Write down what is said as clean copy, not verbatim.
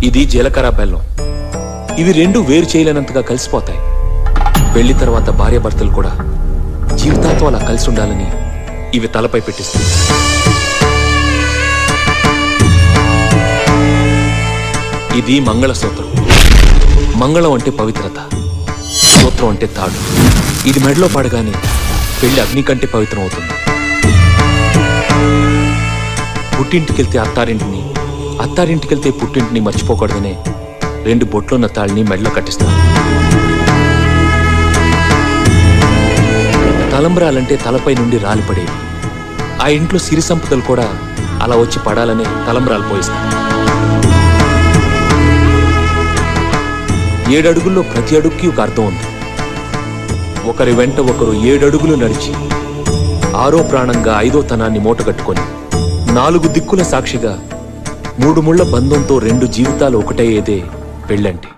ఇది జీలకర్ర బెల్లం. ఇవి రెండు వేరు చేయలేనంతగా కలిసిపోతాయి. పెళ్లి తర్వాత భార్యాభర్తలు కూడా జీవితాంతం అలా కలిసి ఉండాలని ఇవి తలపై పెట్టిస్తాయి. ఇది మంగళసూత్రం. మంగళం అంటే పవిత్రత, సూత్రం అంటే తాడు. ఇది మెడలో పడగానే పెళ్లి అగ్ని కంటే పవిత్రం అవుతుంది. పుట్టింటికెళ్తే అత్తారింటిని, అత్తారింటికెళ్తే పుట్టింటిని మర్చిపోకూడదనే 2 బొట్లున్న తాళ్ళని మెడలో కట్టిస్తారు. తలంబ్రాలంటే తలపై నుండి రాలిపడేవి. ఆ ఇంట్లో సిరి సంపదలు కూడా అలా వచ్చి పడాలనే తలంబ్రాలు పోయిస్తారు. 7 అడుగుల్లో ప్రతి అడుగుకి ఒక అర్థం ఉంది. ఒకరి వెంట ఒకరు 7 అడుగులు నడిచి 6వ ప్రాణంగా 5వ తనాన్ని మూటగట్టుకొని 4 దిక్కుల సాక్షిగా 3 ముళ్ల బంధంతో 2 జీవితాలు ఒకటయ్యేదే పెళ్ళంటే.